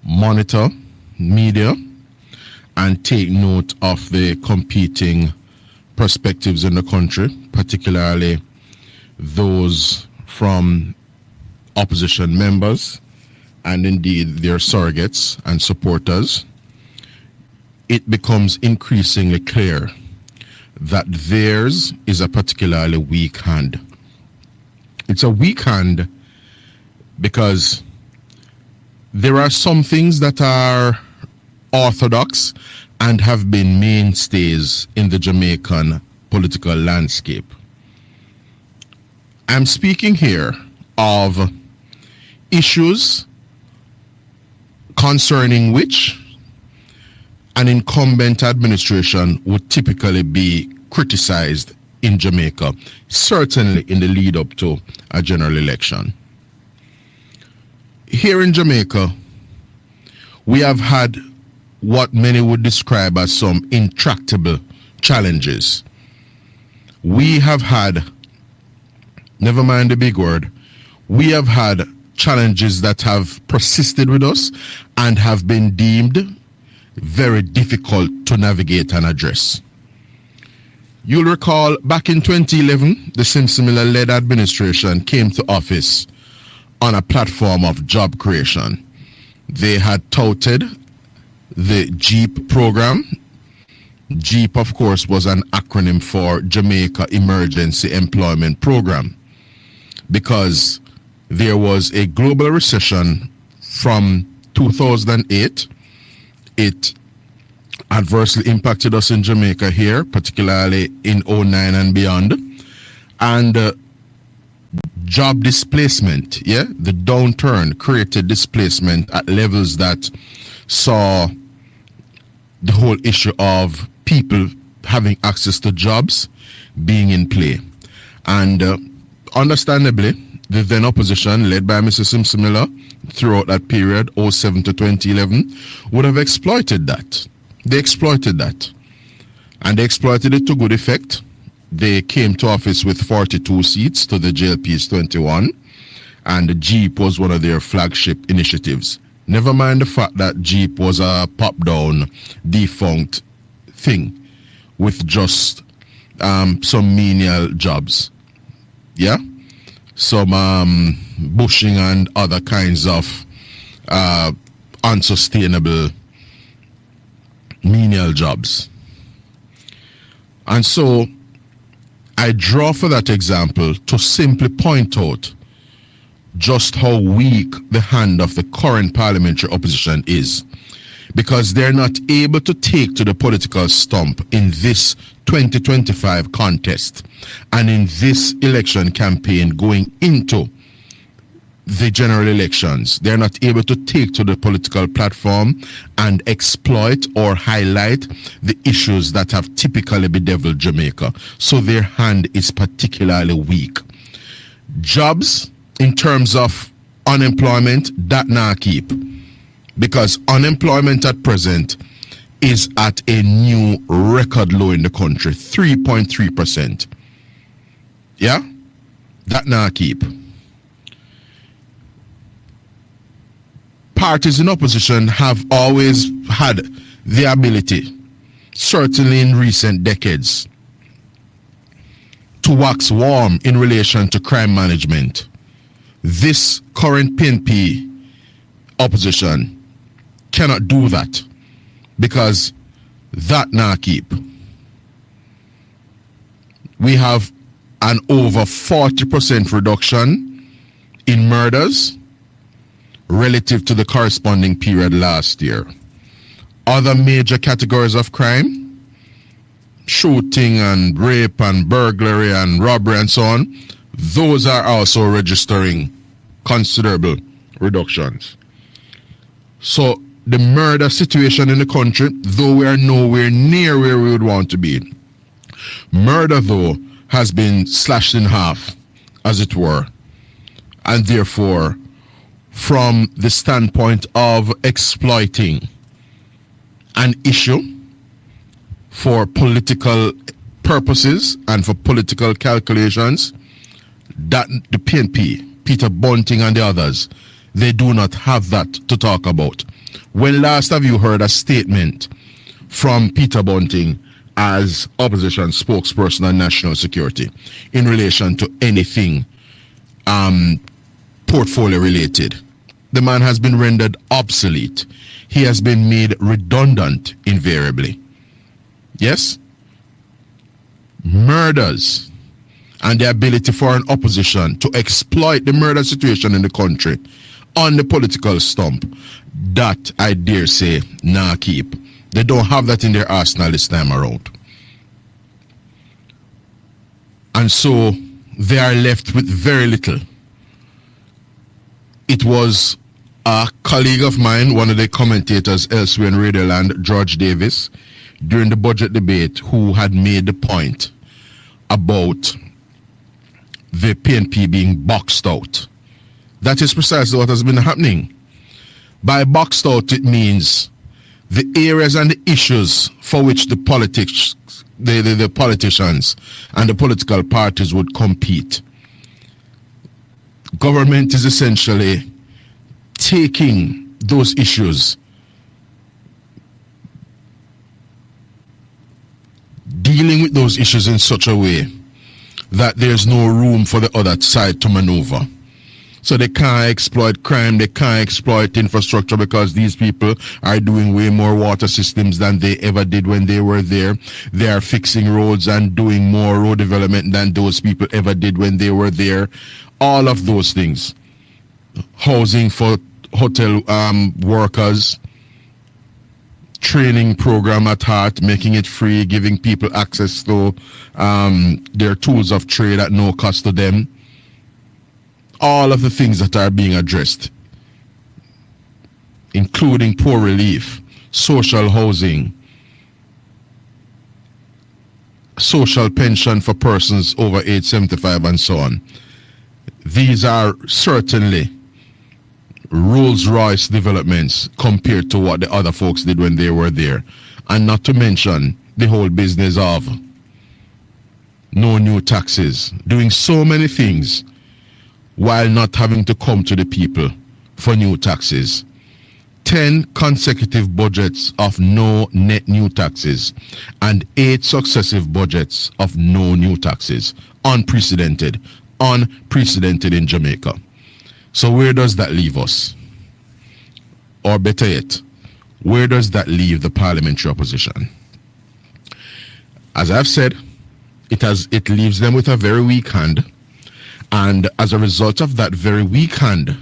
monitor media and take note of the competing perspectives in the country, particularly those from opposition members and indeed their surrogates and supporters, it becomes increasingly clear that theirs is a particularly weak hand. It's a weak hand because there are some things that are orthodox and have been mainstays in the Jamaican political landscape. I'm speaking here of issues concerning which an incumbent administration would typically be criticized in Jamaica, certainly in the lead up to a general election. Here in Jamaica, we have had what many would describe as some intractable challenges. We have had, never mind the big word, we have had challenges that have persisted with us and have been deemed very difficult to navigate and address. You'll recall back in 2011, the Simpson-Miller-led administration came to office on a platform of job creation. They had touted the JEEP program. JEEP, of course, was an acronym for Jamaica Emergency Employment Program, because there was a global recession from 2008. It adversely impacted us in Jamaica here, particularly in 2009 and beyond. And job displacement, the downturn created displacement at levels that saw the whole issue of people having access to jobs being in play. And understandably, the then opposition, led by Mr. Simpson-Miller, throughout that period, 2007 to 2011, would have exploited that. They exploited that. And they exploited it to good effect. They came to office with 42 seats to the JLP's 21, and the JEEP was one of their flagship initiatives. Never mind the fact that JEEP was a pop-down, defunct thing with just some menial jobs. Some bushing and other kinds of unsustainable menial jobs. And so I draw for that example to simply point out just how weak the hand of the current parliamentary opposition is, because they're not able to take to the political stump in this 2025 contest and in this election campaign going into the general elections. They're not able to take to the political platform and exploit or highlight the issues that have typically bedeviled Jamaica. So their hand is particularly weak. Jobs, in terms of unemployment, that now keep, because unemployment at present is at a new record low in the country, 3.3%. That now keep. Parties in opposition have always had the ability, certainly in recent decades, to wax warm in relation to crime management. This current PNP opposition cannot do that, because that now keep. We have an over 40% reduction in murders relative to the corresponding period last year. Other major categories of crime, shooting and rape and burglary and robbery and so on, those are also registering considerable reductions. So the murder situation in the country, though we are nowhere near where we would want to be, murder, though, has been slashed in half, as it were. And therefore, from the standpoint of exploiting an issue for political purposes and for political calculations, that the PNP, Peter Bunting and the others, They do not have that to talk about. When last have you heard a statement from Peter Bunting as opposition spokesperson on national security in relation to anything portfolio related? The man has been rendered obsolete. He has been made redundant invariably. Yes? Murders and the ability for an opposition to exploit the murder situation in the country on the political stump, that I dare say, nah keep. They don't have that in their arsenal this time around. And so they are left with very little. It was a colleague of mine, one of the commentators elsewhere in Radioland, George Davis, during the budget debate, who had made the point about the PNP being boxed out. That is precisely what has been happening. By boxed out, it means the areas and the issues for which the politicians and the political parties would compete. Government is essentially taking those issues, dealing with those issues in such a way that there's no room for the other side to maneuver. So they can't exploit crime, they can't exploit infrastructure because these people are doing way more water systems than they ever did when they were there. They are fixing roads and doing more road development than those people ever did when they were there. All of those things. Housing for hotel workers, training program at heart, making it free, giving people access to their tools of trade at no cost to them. All of the things that are being addressed, including poor relief, social housing, social pension for persons over age 75 and so on. These are certainly Rolls-Royce developments compared to what the other folks did when they were there. And not to mention the whole business of no new taxes, doing so many things while not having to come to the people for new taxes. 10 consecutive budgets of no net new taxes and 8 successive budgets of no new taxes. Unprecedented in Jamaica. So where does that leave us? Or better yet, where does that leave the parliamentary opposition? As I've said, it leaves them with a very weak hand. And as a result of that very weak hand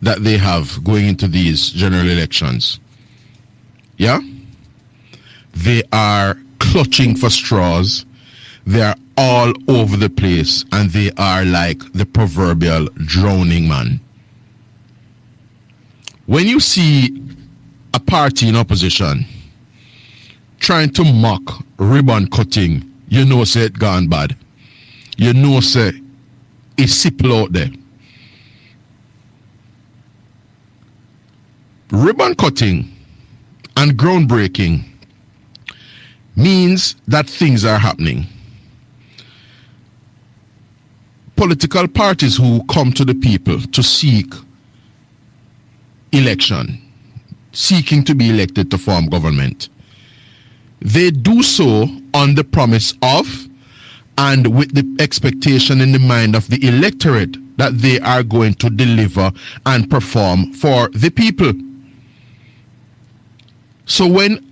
that they have going into these general elections, they are clutching for straws. They are all over the place, and they are like the proverbial drowning man. When you see a party in opposition trying to mock ribbon cutting, you know say it gone bad. You know say it's simple out there. Ribbon cutting and groundbreaking means that things are happening. Political parties who come to the people to seek election, seeking to be elected to form government, they do so on the promise of and with the expectation in the mind of the electorate that they are going to deliver and perform for the people. So when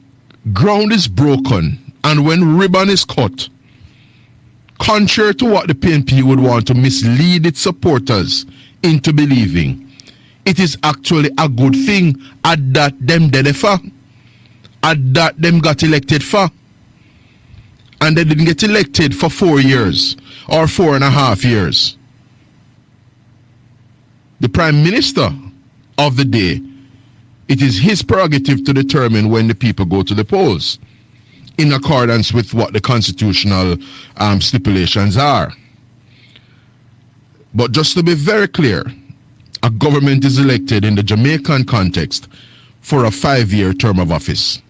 ground is broken and when ribbon is cut, contrary to what the PNP would want to mislead its supporters into believing, it is actually a good thing at that them did it for, at that them got elected for. And they didn't get elected for 4 years or 4.5 years. The Prime Minister of the day, it is his prerogative to determine when the people go to the polls in accordance with what the constitutional stipulations are. But just to be very clear, a government is elected in the Jamaican context for a 5-year term of office.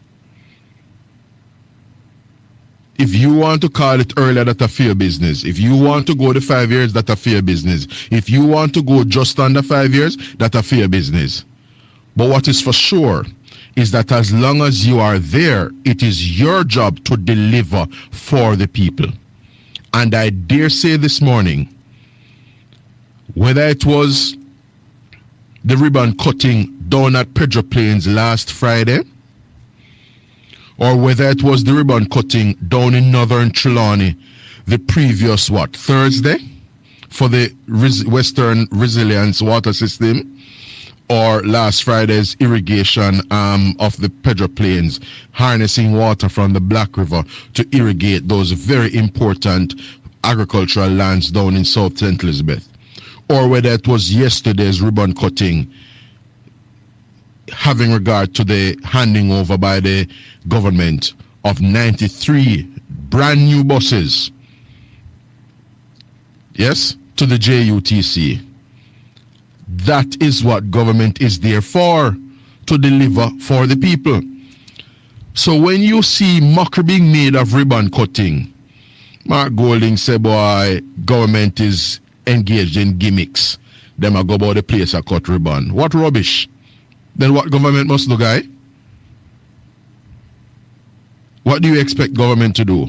If you want to call it earlier, that's a fair business. If you want to go the 5 years, that's a fair business. If you want to go just under 5 years, that's a fair business. But what is for sure is that as long as you are there, it is your job to deliver for the people. And I dare say this morning, whether it was the ribbon cutting down at Pedro Plains last Friday, or whether it was the ribbon cutting down in northern Trelawney the previous, Thursday, for the Western Resilience Water System, or last Friday's irrigation of the Pedro Plains, harnessing water from the Black River to irrigate those very important agricultural lands down in South St. Elizabeth, or whether it was yesterday's ribbon cutting having regard to the handing over by the government of 93 brand new buses, yes, to the JUTC. That is what government is there for, to deliver for the people. So when you see mockery being made of ribbon cutting, Mark Golding said, boy, government is engaged in gimmicks. Them a go about the place a cut ribbon. What rubbish. Then what government must do, guy? What do you expect government to do?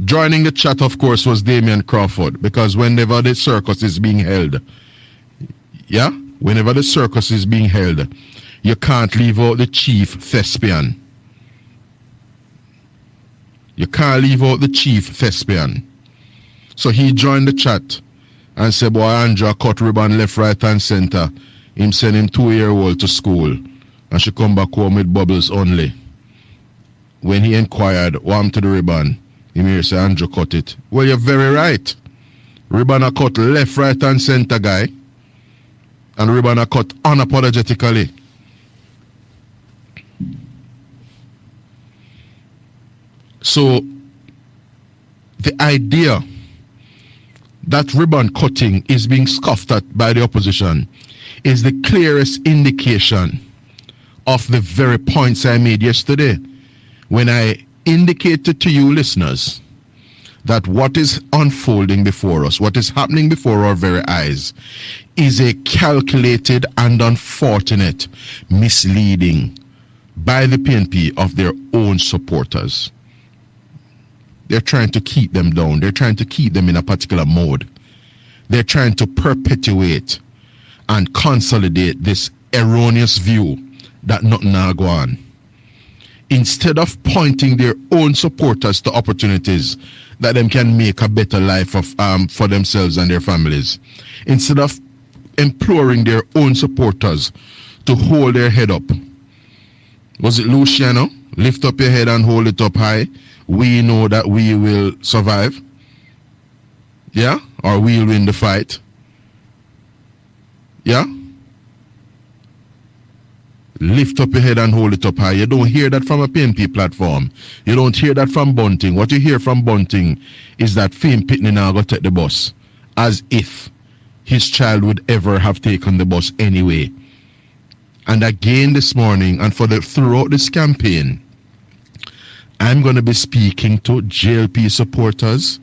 Joining the chat, of course, was Damian Crawford, because whenever the circus is being held, whenever the circus is being held, you can't leave out the chief thespian. You can't leave out the chief thespian. So he joined the chat and said, boy, Andrew cut ribbon left, right, and center. Him send him 2-year-old to school, and she come back home with bubbles only. When he inquired, what happened to the ribbon? He may say, Andrew cut it. Well, you're very right. Ribbon are cut left, right, and center, guy. And ribbon are cut unapologetically. So, the idea that ribbon cutting is being scoffed at by the opposition is the clearest indication of the very points I made yesterday when I indicated to you listeners that what is unfolding before us, what is happening before our very eyes, is a calculated and unfortunate misleading by the PNP of their own supporters. They're trying to keep them down. They're trying to keep them in a particular mode. They're trying to perpetuate and consolidate this erroneous view that nothing will go on. Instead of pointing their own supporters to opportunities that them can make a better life for themselves and their families, instead of imploring their own supporters to hold their head up. Was it Luciano? Lift up your head and hold it up high. We know that we will survive. Yeah? Or we'll win the fight. Yeah? Lift up your head and hold it up high. You don't hear that from a PNP platform. You don't hear that from Bunting. What you hear from Bunting is that Fame Pitney now go take the bus, as if his child would ever have taken the bus anyway. And again this morning, and throughout this campaign, I'm going to be speaking to JLP supporters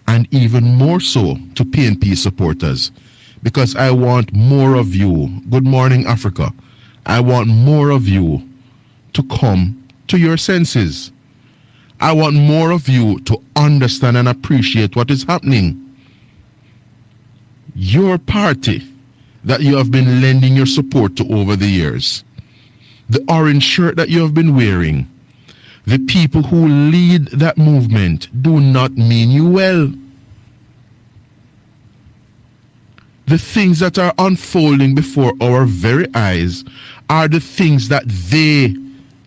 and even more so to PNP supporters, because I want more of you. Good morning, Africa. I want more of you to come to your senses. I want more of you to understand and appreciate what is happening. Your party that you have been lending your support to over the years, the orange shirt that you have been wearing, the people who lead that movement do not mean you well. The things that are unfolding before our very eyes are the things that they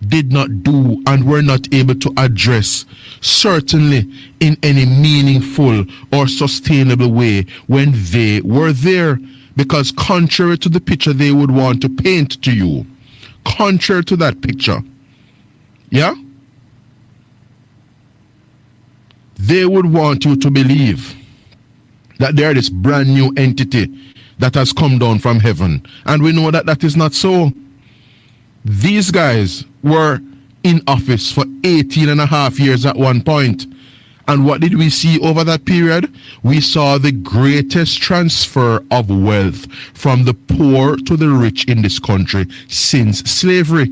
did not do and were not able to address, certainly in any meaningful or sustainable way when they were there. Because contrary to the picture they would want to paint to you, contrary to that picture, yeah, they would want you to believe that they are this brand new entity that has come down from heaven. And we know that that is not so. These guys were in office for 18 and a half years at one point. And what did we see over that period? We saw the greatest transfer of wealth from the poor to the rich in this country since slavery.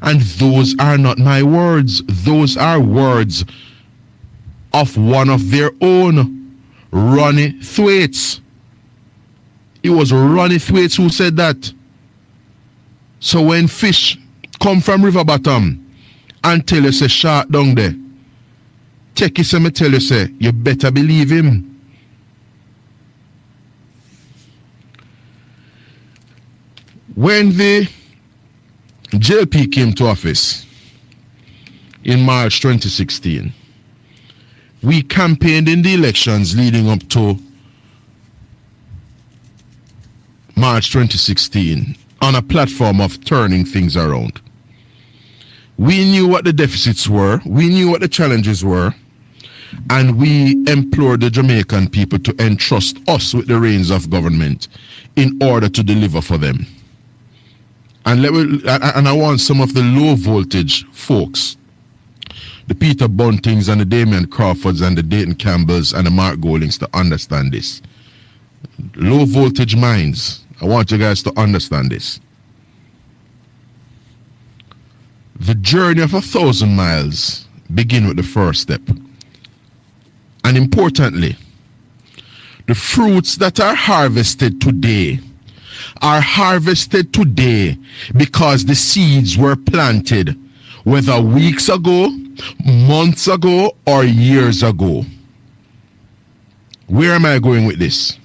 And those are not my words. Those are words of one of their own, Ronnie Thwaites. It was Ronnie Thwaites who said that. So when fish come from river bottom and tell you say shark down there, take it, me tell you say, you better believe him. When the JLP came to office in March 2016, we campaigned in the elections leading up to March 2016 on a platform of turning things around. We knew what the deficits were, we knew what the challenges were, and we implored the Jamaican people to entrust us with the reins of government in order to deliver for them. And I want some of the low voltage folks, the Peter Buntings and the Damian Crawfords and the Dayton Campbells and the Mark Goldings, to understand this. Low voltage minds, I want you guys to understand this. The journey of 1,000 miles begin with the first step. And importantly, the fruits that are harvested today because the seeds were planted, whether weeks ago, months ago, or years ago. Where am I going with this?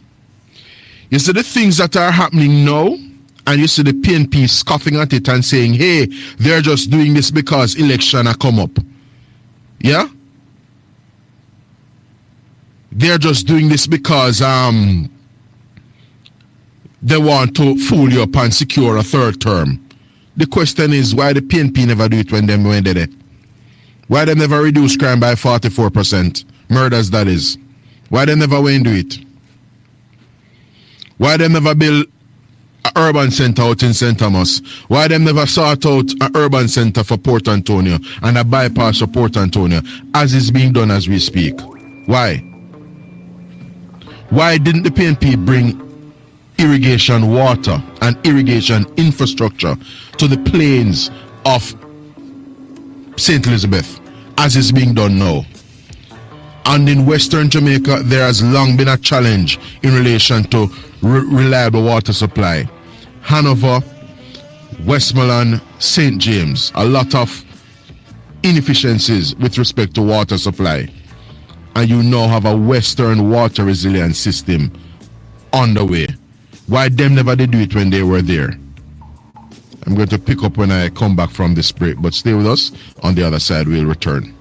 You see the things that are happening now, and you see the PNP scoffing at it and saying, hey, they're just doing this because election are come up. Yeah? They're just doing this because they want to fool you up and secure a third term. The question is, why the PNP never do it when they're there? Why they never reduce crime by 44%? Murders, that is. Why they never went do it? Why they never build an urban center out in St. Thomas? Why they never sort out an urban center for Port Antonio and a bypass for Port Antonio, as is being done as we speak? Why? Why didn't the PNP bring irrigation water and irrigation infrastructure to the plains of St. Elizabeth, as is being done now? And in Western Jamaica, there has long been a challenge in relation to reliable water supply. Hanover, Westmoreland, St. James, a lot of inefficiencies with respect to water supply. And you now have a Western water resilience system on the way. Why them never did do it when they were there? I'm going to pick up when I come back from this break, but stay with us. On the other side, we'll return.